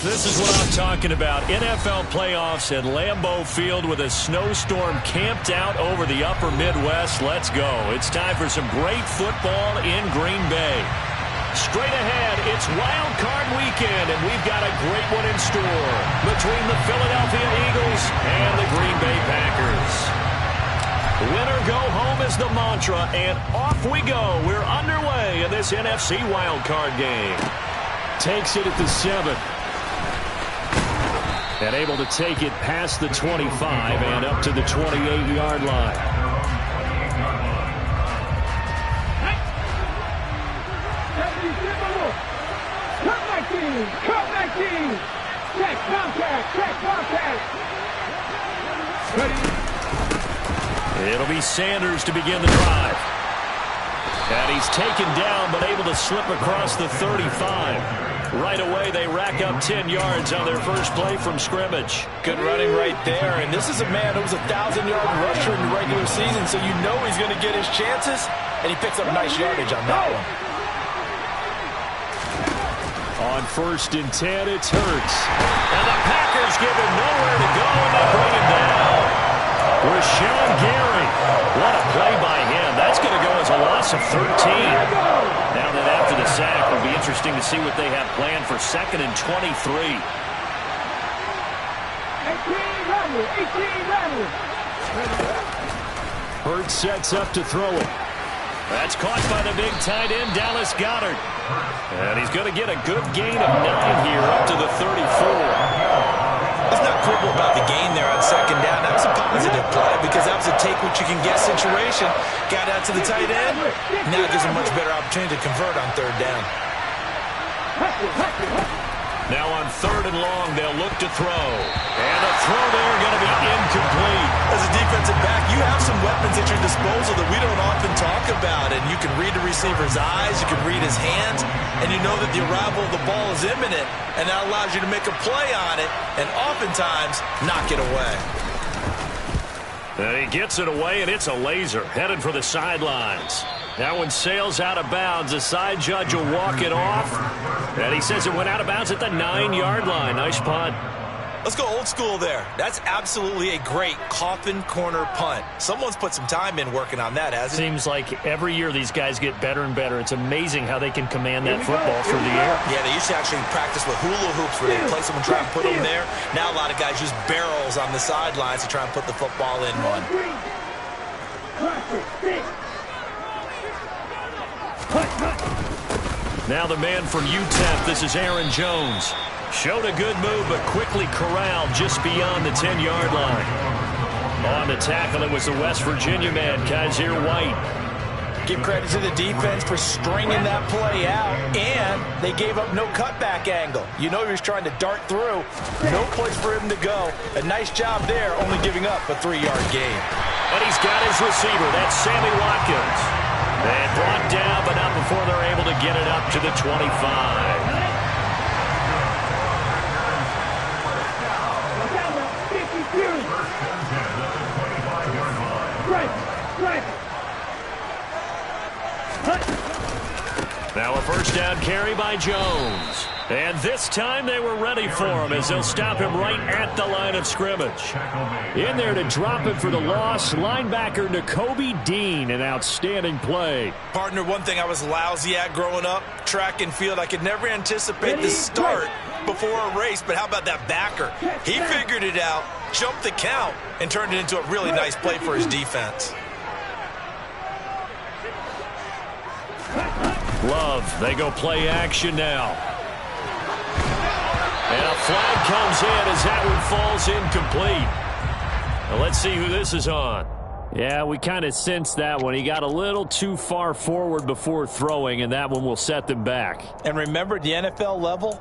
This is what I'm talking about. NFL playoffs at Lambeau Field with a snowstorm camped out over the upper Midwest. Let's go. It's time for some great football in Green Bay. Straight ahead, it's Wild Card Weekend, and we've got a great one in store between the Philadelphia Eagles and the Green Bay Packers. Win or go home is the mantra, and off we go. We're underway in this NFC Wild Card game. Takes it at the 7. And able to take it past the 25 and up to the 28-yard line. Check contact. It'll be Sanders to begin the drive. And he's taken down but able to slip across the 35. Right away, they rack up 10 yards on their first play from scrimmage. Good running right there. And this is a man who was a 1,000-yard rusher in the regular season, so you know he's going to get his chances. And he picks up nice yardage on that one. On 1st and 10, it's Hurts. And the Packers give him nowhere to go, and they bring him down. Rashawn Gary. What a play by him. That's going to go as a loss of 13. Now that after the sack, it'll be interesting to see what they have planned for 2nd and 23. 18 Hurts sets up to throw it. That's caught by the big tight end, Dallas Goedert. And he's going to get a good gain of 9 here up to the 34. Let's not quibble about the gain there on 2nd down. That was a positive play because that was a take-what-you-can-get situation. Got out to the tight end. Now it gives him a much better opportunity to convert on 3rd down. Now on 3rd and long, they'll look to throw. And a throw there going to be incomplete. As a defensive back, you have some weapons at your disposal that we don't often talk about. And you can read the receiver's eyes, you can read his hands, and you know that the arrival of the ball is imminent. And that allows you to make a play on it and oftentimes knock it away. And he gets it away, and it's a laser headed for the sidelines. That one sails out of bounds. The side judge will walk it off. And he says it went out of bounds at the 9-yard line. Nice punt. Let's go old school there. That's absolutely a great coffin corner punt. Someone's put some time in working on that, hasn't it? Seems like every year these guys get better and better. It's amazing how they can command that football through the air. Yeah, they used to actually practice with hula hoops where they play someone, try and put them there. Now a lot of guys use barrels on the sidelines to try and put the football in one. Now the man from UTEP, this is Aaron Jones. Showed a good move, but quickly corralled just beyond the 10-yard line. On the tackle, it was the West Virginia man, Kaiser White. Give credit to the defense for stringing that play out, and they gave up no cutback angle. You know he was trying to dart through. No place for him to go. A nice job there, only giving up a 3-yard gain. And he's got his receiver. That's Sammy Watkins. And brought down, but not before they're able to get it up to the 25. Now a 1st down carry by Jones. And this time they were ready for him as they'll stop him right at the line of scrimmage. In there to drop it for the loss, linebacker Nakobe Dean, an outstanding play. Partner, one thing I was lousy at growing up, track and field. I could never anticipate the start before a race, but how about that backer? He figured it out, jumped the count, and turned it into a really nice play for his defense. Love, they go play action now. And a flag comes in as that one falls incomplete. Now let's see who this is on. Yeah, we kind of sensed that one. He got a little too far forward before throwing, and that one will set them back. And remember, at the NFL level,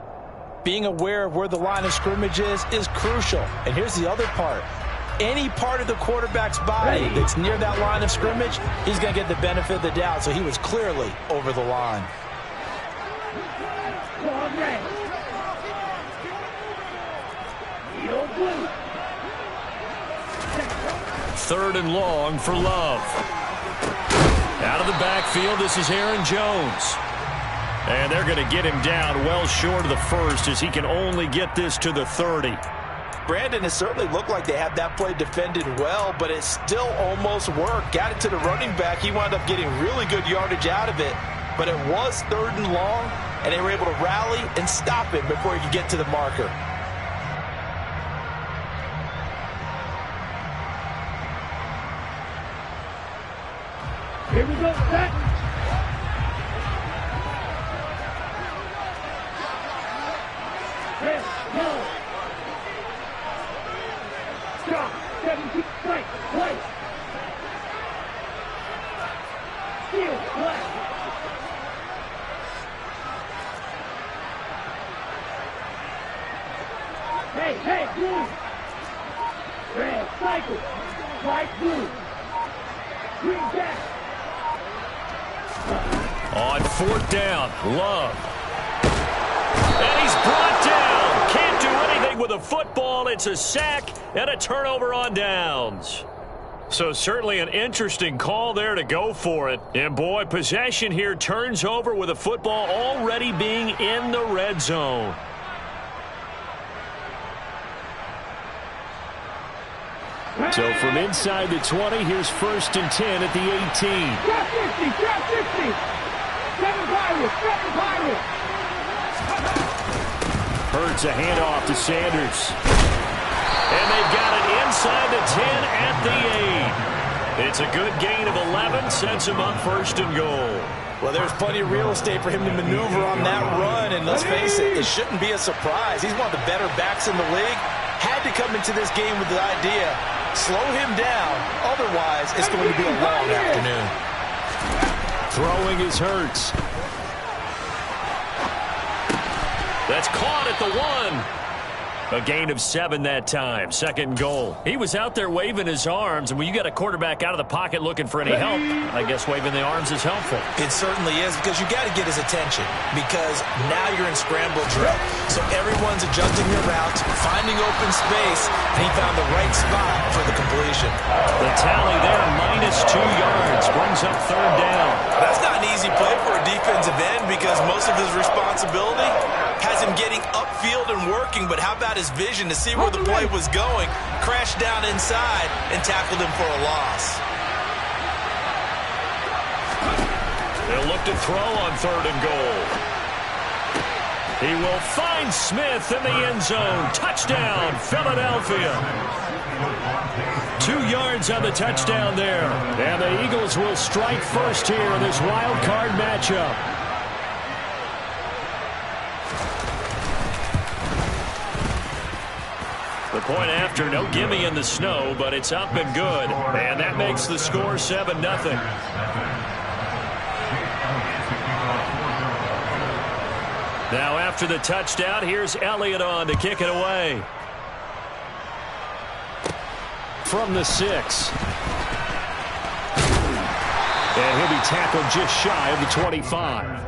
being aware of where the line of scrimmage is crucial. And here's the other part. Any part of the quarterback's body that's near that line of scrimmage, he's going to get the benefit of the doubt. So he was clearly over the line. 3rd and long for Love. Out of the backfield, this is Aaron Jones. And they're going to get him down well short of the first as he can only get this to the 30. Brandon, it certainly looked like they had that play defended well, but it still almost worked. Got it to the running back. He wound up getting really good yardage out of it, but it was 3rd and long, and they were able to rally and stop it before he could get to the marker. Here we go, set. Red, yellow. Stop, 17, right, white. Steel, black. Hey, blue. Red, cycle. White, blue. Green, jack. On 4th down, Love. And he's brought down. Can't do anything with a football. It's a sack and a turnover on downs. So certainly an interesting call there to go for it. And boy, possession here turns over with a football already being in the red zone. So from inside the 20, here's 1st and 10 at the 18. Drop 50, drop 50. 7 Pirates. Hurts a handoff to Sanders. And they've got it inside the 10 at the 8. It's a good gain of 11, sets him up 1st and goal. Well, there's plenty of real estate for him to maneuver on that run, and let's face it, it shouldn't be a surprise. He's one of the better backs in the league. Had to come into this game with the idea, slow him down, otherwise it's going to be a long afternoon. Throwing is Hurts. That's caught at the 1. A gain of 7 that time. 2nd goal. He was out there waving his arms, and when you got a quarterback out of the pocket looking for any help, I guess waving the arms is helpful. It certainly is, because you got to get his attention, because now you're in scramble drill. So everyone's adjusting their routes, finding open space, and he found the right spot for the completion. The tally there, -2 yards, brings up 3rd down. That's not an easy play for a defensive end, because most of his responsibility has him getting upfield and working, but how about his vision to see where the play was going, crashed down inside, and tackled him for a loss. They'll look to throw on 3rd and goal. He will find Smith in the end zone. Touchdown, Philadelphia. 2 yards on the touchdown there. And the Eagles will strike first here in this wild card matchup. The point after, no gimme in the snow, but it's up and good. And that makes the score 7-0. Now after the touchdown, here's Elliott on to kick it away. From the 6. And he'll be tackled just shy of the 25.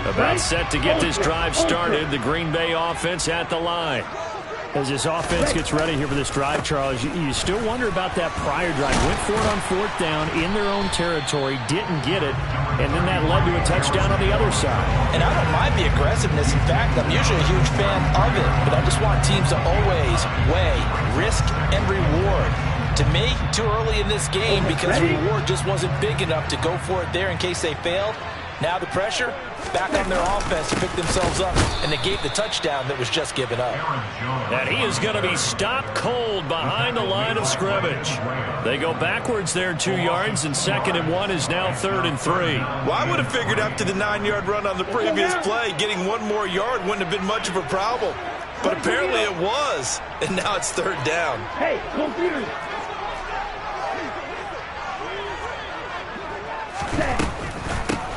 About set to get this drive started. The Green Bay offense at the line. As this offense gets ready here for this drive, Charles, you still wonder about that prior drive. Went for it on 4th down in their own territory, didn't get it, and then that led to a touchdown on the other side. And I don't mind the aggressiveness. In fact, I'm usually a huge fan of it, but I just want teams to always weigh risk and reward. To me, too early in this game because the reward just wasn't big enough to go for it there in case they failed. Now the pressure back on their offense to pick themselves up and negate the touchdown that was just given up. And he is going to be stopped cold behind the line of scrimmage. They go backwards there 2 yards, and 2nd and 1 is now 3rd and 3. Well, I would have figured after the 9-yard run on the previous play, getting 1 more yard wouldn't have been much of a problem. But apparently it was, and now it's 3rd down. Hey, computer.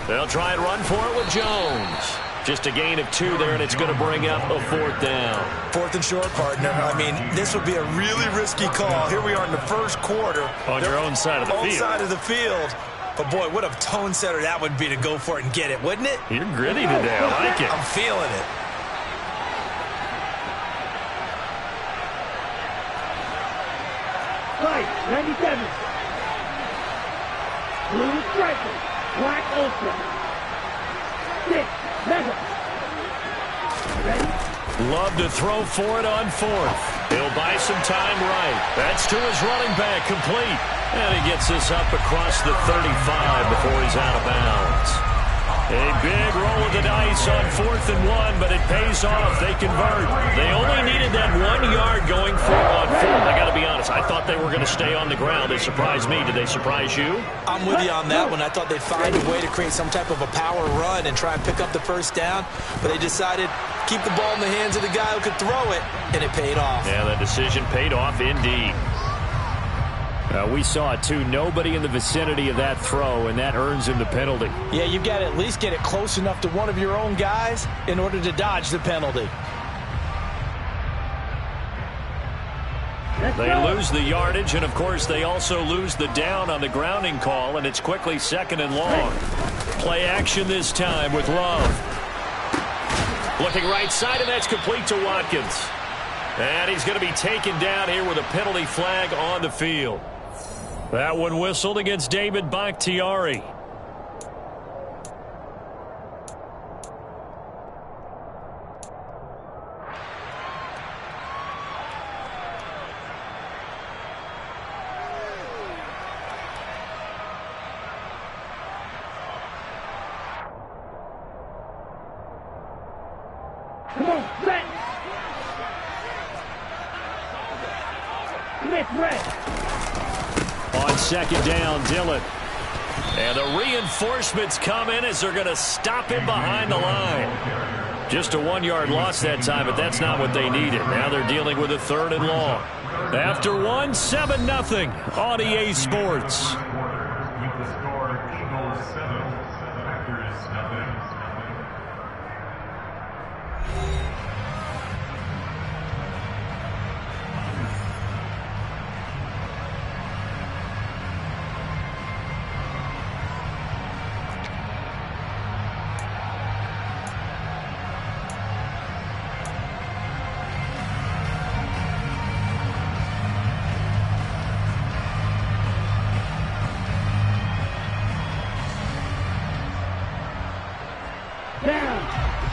They'll try and run for it with Jones. Just a gain of 2 there, and it's going to bring up a 4th down. 4th and short, partner. I mean, this would be a really risky call. Here we are in the first quarter. On your own side of the field. Own side of the field. But, boy, what a tone setter that would be to go for it and get it, wouldn't it? You're gritty today. I like it. I'm feeling it. White, 97. Blue striker, black ultra. 6, mega. Ready? Love to throw for it on fourth. He'll buy some time right. That's to his running back, complete. And he gets this up across the 35 before he's out of bounds. A big roll of the dice on 4th and 1, but it pays off. They convert. They only needed that 1 yard going for it on 4th. I got to be honest, I thought they were going to stay on the ground. They surprised me. Did they surprise you? I'm with you on that one. I thought they'd find a way to create some type of a power run and try and pick up the first down, but they decided keep the ball in the hands of the guy who could throw it, and it paid off. Yeah, that decision paid off indeed. We saw it, too. Nobody in the vicinity of that throw, and that earns him the penalty. Yeah, you've got to at least get it close enough to one of your own guys in order to dodge the penalty. They lose the yardage, and, of course, they also lose the down on the grounding call, and it's quickly 2nd and long. Play action this time with Love. Looking right side, and that's complete to Watkins. And he's going to be taken down here with a penalty flag on the field. That one whistled against David Bakhtiari. Come on, set. Smith, red. On 2nd down, Dillon. And the reinforcements come in as they're going to stop him behind the line. Just a 1 yard loss that time, but that's not what they needed. Now they're dealing with a 3rd and long. After 1, 7-0 on EA Sports.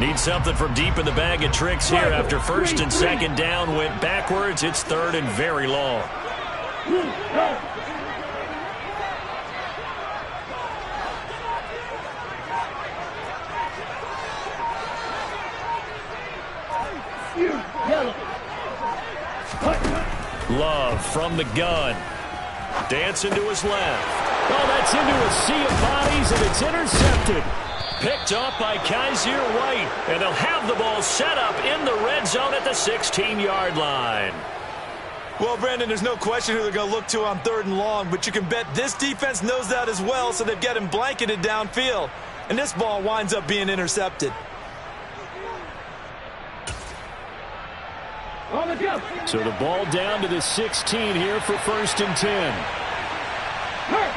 Need something from deep in the bag of tricks here. After 1st and 2nd down went backwards, it's 3rd and very long. Love from the gun. Dancing to his left. Oh, that's into a sea of bodies, and it's intercepted. Picked up by Kaiser White, and they'll have the ball set up in the red zone at the 16-yard line. Well, Brandon, there's no question who they're going to look to on 3rd and long, but you can bet this defense knows that as well, so they've got him blanketed downfield. And this ball winds up being intercepted. On the go. So the ball down to the 16 here for 1st and 10. Hurt.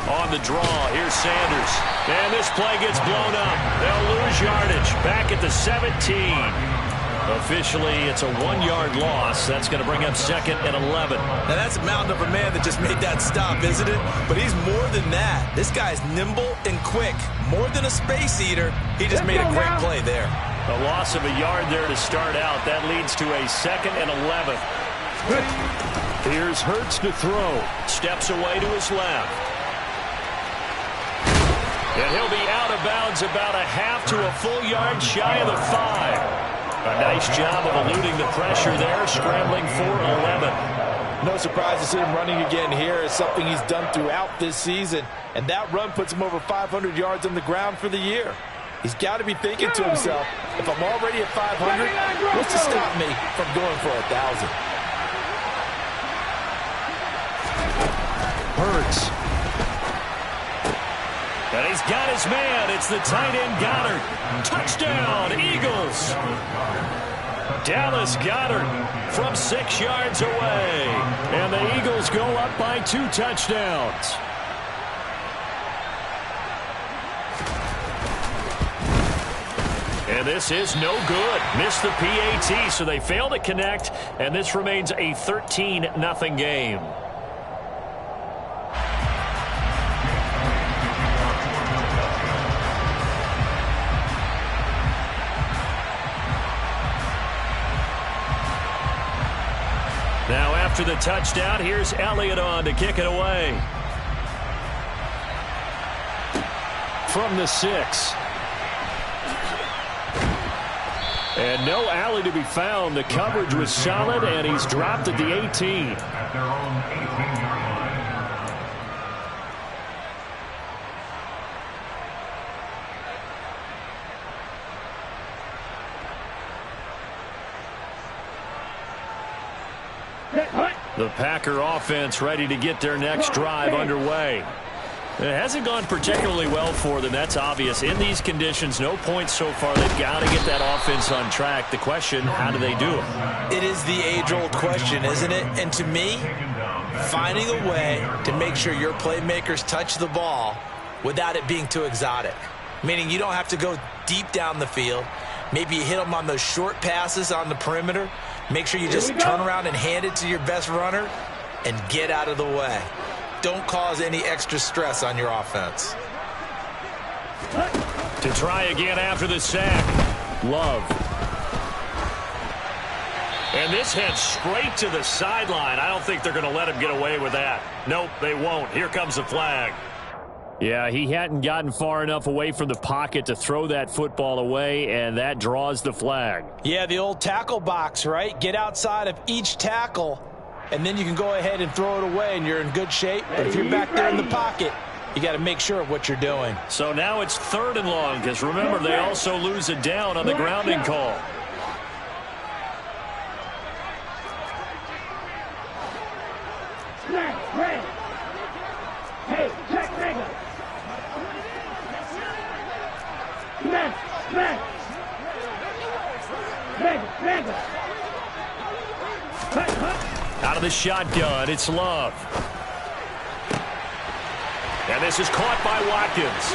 On the draw, here's Sanders. And this play gets blown up. They'll lose yardage. Back at the 17. Officially, it's a 1 yard loss. That's going to bring up 2nd and 11. Now, that's a mountain of a man that just made that stop, isn't it? But he's more than that. This guy's nimble and quick. More than a space eater. He just made a great play there. A loss of a yard there to start out. That leads to a 2nd and 11. Here's Hurts to throw. Steps away to his left. And he'll be out of bounds about a half to a full yard shy of the 5. A nice job of eluding the pressure there, scrambling for 11. No surprise to see him running again here. It's something he's done throughout this season. And that run puts him over 500 yards on the ground for the year. He's got to be thinking to himself, if I'm already at 500, what's to stop me from going for 1,000? Hurts. And he's got his man. It's the tight end Goddard. Touchdown, Eagles. Dallas Goedert from 6 yards away. And the Eagles go up by 2 touchdowns. And this is no good. Missed the PAT, so they fail to connect, and this remains a 13-0 game. Now after the touchdown, here's Elliott on to kick it away. From the 6. And no alley to be found. The coverage was solid, and he's dropped at the 18. At their own 18-yard line. The Packer offense ready to get their next drive underway. It hasn't gone particularly well for them. That's obvious. In these conditions, no points so far. They've got to get that offense on track. The question, how do they do it? It is the age-old question, isn't it? And to me, finding a way to make sure your playmakers touch the ball without it being too exotic. Meaning you don't have to go deep down the field. Maybe you hit them on those short passes on the perimeter. Make sure you just turn around and hand it to your best runner and get out of the way. Don't cause any extra stress on your offense. To try again after the sack. Love. And this heads straight to the sideline. I don't think they're going to let him get away with that. Nope, they won't. Here comes the flag. Yeah, he hadn't gotten far enough away from the pocket to throw that football away, and that draws the flag. Yeah, the old tackle box, right? Get outside of each tackle, and then you can go ahead and throw it away, and you're in good shape. But if you're back there in the pocket, you got to make sure of what you're doing. So now it's 3rd and long, because remember, they also lose it down on the grounding call. Hey, check nigga. Smash. Nigga. Out of the shotgun, it's Love. And this is caught by Watkins.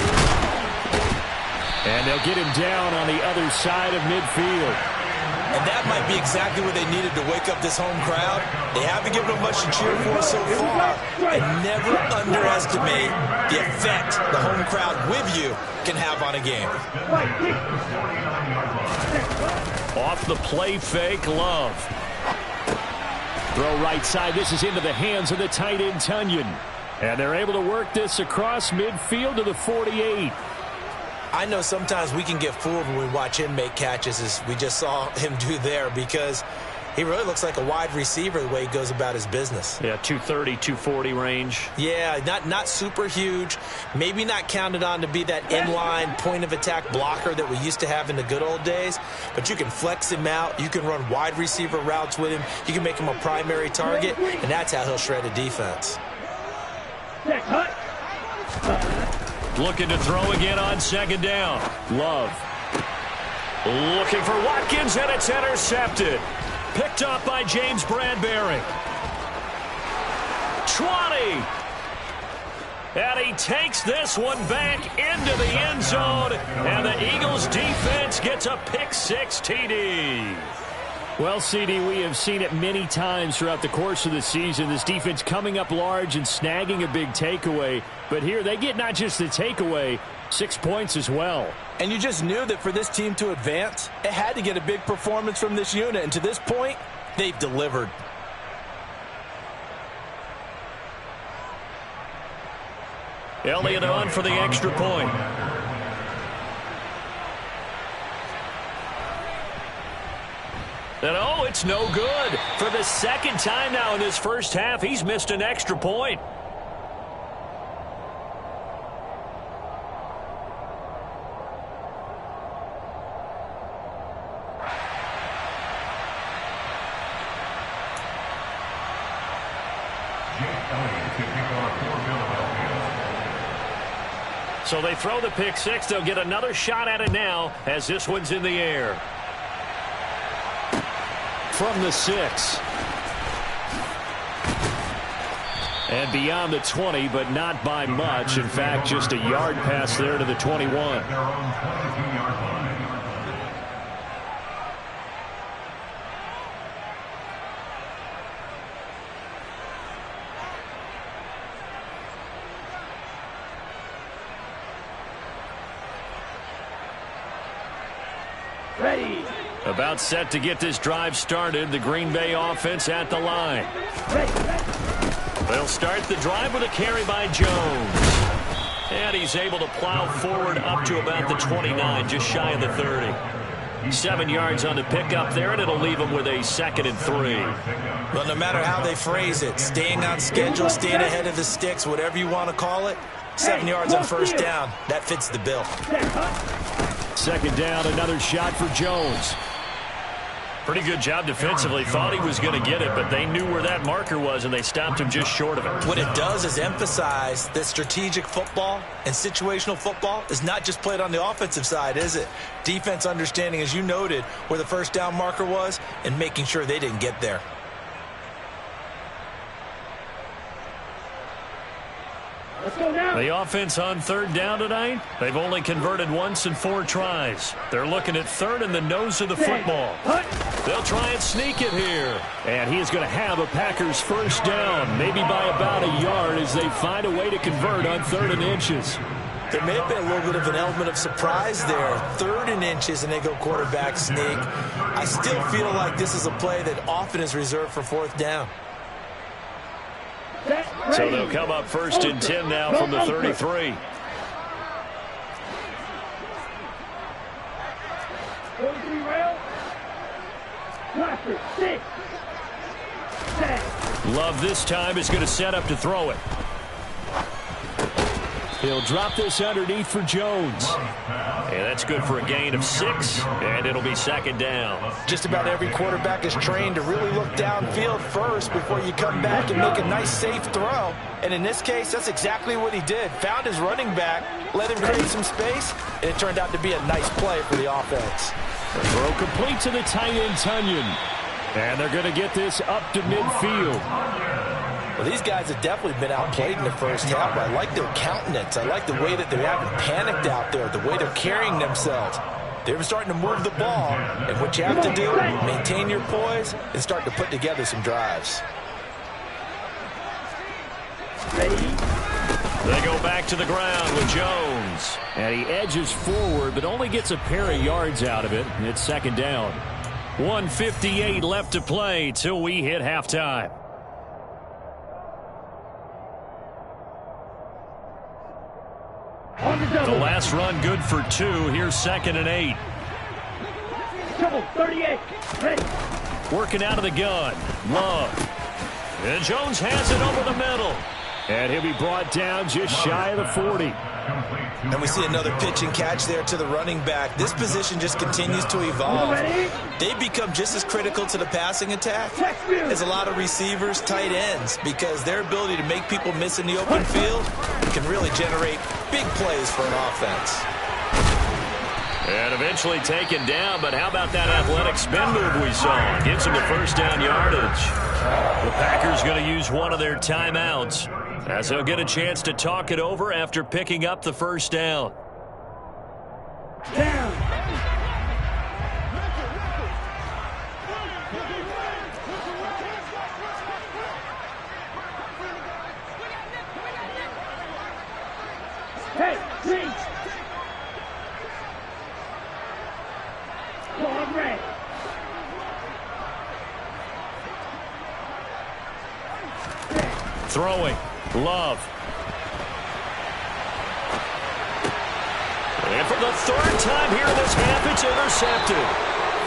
And they'll get him down on the other side of midfield. And that might be exactly what they needed to wake up this home crowd. They haven't given them much to cheer for so far. And never underestimate the effect the home crowd with you can have on a game. Off the play fake, Love. Throw right side. This is into the hands of the tight end, Tunyon. And they're able to work this across midfield to the 48. I know sometimes we can get fooled when we watch him make catches, as we just saw him do there, because he really looks like a wide receiver the way he goes about his business. Yeah, 230, 240 range. Yeah, not super huge. Maybe not counted on to be that inline point-of-attack blocker that we used to have in the good old days, but you can flex him out. You can run wide receiver routes with him. You can make him a primary target, and that's how he'll shred a defense. Looking to throw again on 2nd down. Love. Looking for Watkins, and it's intercepted. Picked up by James Bradbury. 20. And he takes this one back into the end zone. And the Eagles defense gets a pick-6 TD. Well, CD, we have seen it many times throughout the course of the season. This defense coming up large and snagging a big takeaway. But here they get not just the takeaway, 6 points as well. And you just knew that for this team to advance, it had to get a big performance from this unit. And to this point, they've delivered. Elliott on for the extra point. And oh, it's no good. For the 2nd time now in this first half, he's missed an extra point. So they throw the pick-6. They'll get another shot at it now as this one's in the air. from the 6. And beyond the 20, but not by much. In fact, just a yard pass there to the 21. Their own 22-yard line. Ready. About set to get this drive started. The Green Bay offense at the line. Ready. Ready. They'll start the drive with a carry by Jones. And he's able to plow forward up to about the 29, just shy of the 30. 7 yards on the pickup there, and it'll leave him with a 2nd and 3. Well, no matter how they phrase it, staying on schedule, staying ahead of the sticks, whatever you want to call it, 7 yards on first down, that fits the bill. 2nd down, another shot for Jones. Pretty good job defensively. Thought he was going to get it, but they knew where that marker was, and they stopped him just short of it. What it does is emphasize that strategic football and situational football is not just played on the offensive side, is it? Defense understanding, as you noted, where the first down marker was and making sure they didn't get there. Let's go now. The offense on 3rd down tonight, they've only converted once in 4 tries. They're looking at 3rd in the nose of the football. They'll try and sneak it here. And he is going to have a Packers first down, maybe by about a yard as they find a way to convert on 3rd and inches. There may have been a little bit of an element of surprise there. 3rd and inches, and they go quarterback sneak. I still feel like this is a play that often is reserved for 4th down. So they'll come up 1st and 10 now from the 33. Love this time is going to set up to throw it. He'll drop this underneath for Jones. And that's good for a gain of 6, and it'll be 2nd down. Just about every quarterback is trained to really look downfield first before you come back and make a nice, safe throw. And in this case, that's exactly what he did. Found his running back, let him create some space, and it turned out to be a nice play for the offense. The throw complete to the tight end, Tunyon. And they're going to get this up to midfield. Well, these guys have definitely been outplayed in the first half. I like their countenance. I like the way that they haven't panicked out there, the way they're carrying themselves. They're starting to move the ball, and what you have to do, maintain your poise and start to put together some drives. Ready. They go back to the ground with Jones. And he edges forward, but only gets a pair of yards out of it. It's 2nd down. 1:58 left to play till we hit halftime. The last run good for 2. Here's 2nd and 8. Double 38. Ready. Working out of the gun. Love. And Jones has it over the middle. And he'll be brought down just shy of the 40. And we see another pitch and catch there to the running back. This position just continues to evolve. They become just as critical to the passing attack as a lot of receivers, tight ends, because their ability to make people miss in the open field can really generate big plays for an offense. And eventually taken down, but how about that athletic spin move we saw? Gives them the first down yardage. The Packers going to use one of their timeouts, as they'll get a chance to talk it over after picking up the first down. Down. Hey, please. Long red. Throwing. Love. And for the 3rd time here in this half, it's intercepted.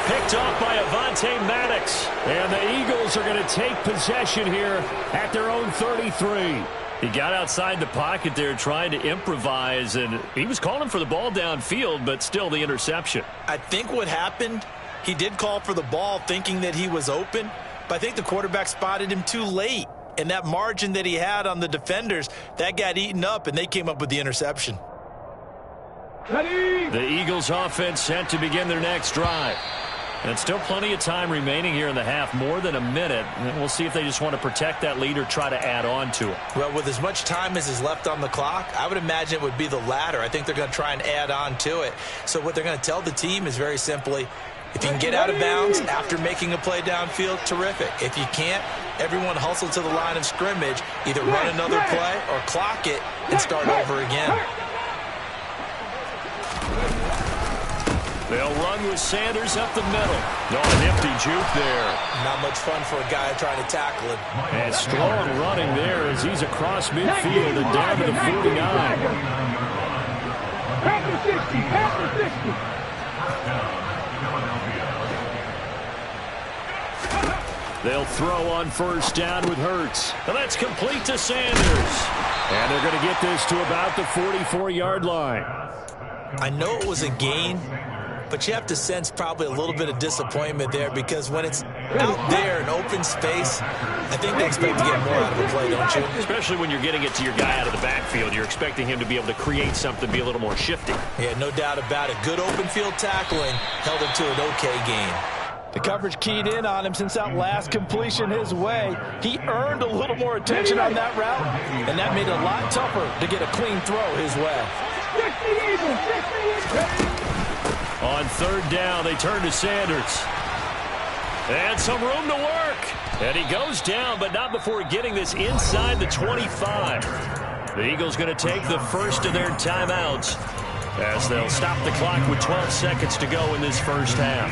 Picked off by Avonte Maddox. And the Eagles are going to take possession here at their own 33. He got outside the pocket there trying to improvise, and he was calling for the ball downfield, but still the interception. I think what happened, he did call for the ball thinking that he was open, but I think the quarterback spotted him too late. And that margin that he had on the defenders, that got eaten up, and they came up with the interception. Ready. The Eagles offense set to begin their next drive. And still plenty of time remaining here in the half, more than a minute. And we'll see if they just want to protect that lead or try to add on to it. Well, with as much time as is left on the clock, I would imagine it would be the latter. I think they're going to try and add on to it. So what they're going to tell the team is very simply, if you can get out of bounds after making a play downfield, terrific. If you can't, everyone hustle to the line of scrimmage, either run another play or clock it and start over again. They'll run with Sanders up the middle. No, a nifty juke there. Not much fun for a guy trying to tackle him. And strong running there as he's across midfield and down to the 49. Pass the 60, pass the 60. They'll throw on first down with Hurts. And that's complete to Sanders. And they're going to get this to about the 44-yard line. I know it was a gain, but you have to sense probably a little bit of disappointment there because when it's out there in open space, I think they expect to get more out of the play, don't you? Especially when you're getting it to your guy out of the backfield. You're expecting him to be able to create something, be a little more shifty. Yeah, no doubt about it. Good open field tackling held him to an okay gain. The coverage keyed in on him since that last completion his way. He earned a little more attention on that route, and that made it a lot tougher to get a clean throw his way. On third down, they turn to Sanders. And some room to work. And he goes down, but not before getting this inside the 25. The Eagles going to take the first of their timeouts as they'll stop the clock with 12 seconds to go in this first half.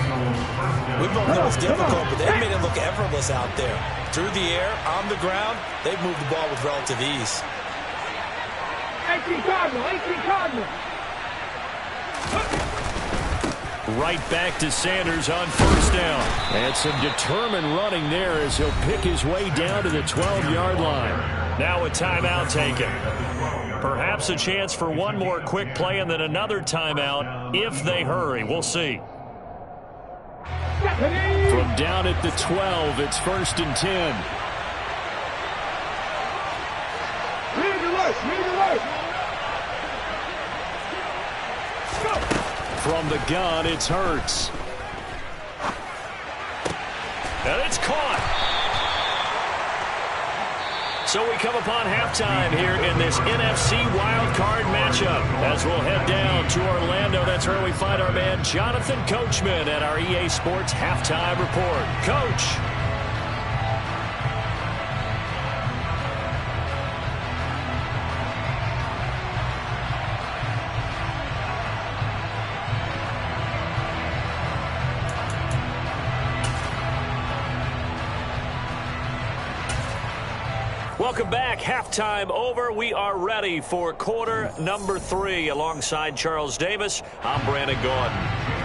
We both know it's difficult, but they made it look effortless out there. Through the air, on the ground, they've moved the ball with relative ease. 18 Cardinal, 18 Cardinal. Right back to Sanders on first down. And some determined running there as he'll pick his way down to the 12-yard line. Now a timeout taken. Perhaps a chance for one more quick play and then another timeout if they hurry. We'll see. From down at the 12, it's 1st and 10. Read alert, read alert. From the gun, it's Hurts. And it's caught. So we come upon halftime here in this NFC wildcard matchup. As we'll head down to Orlando, that's where we find our man Jonathan Coachman at our EA Sports Halftime Report. Coach. Welcome back. Halftime over. We are ready for quarter number 3. Alongside Charles Davis, I'm Brandon Gordon.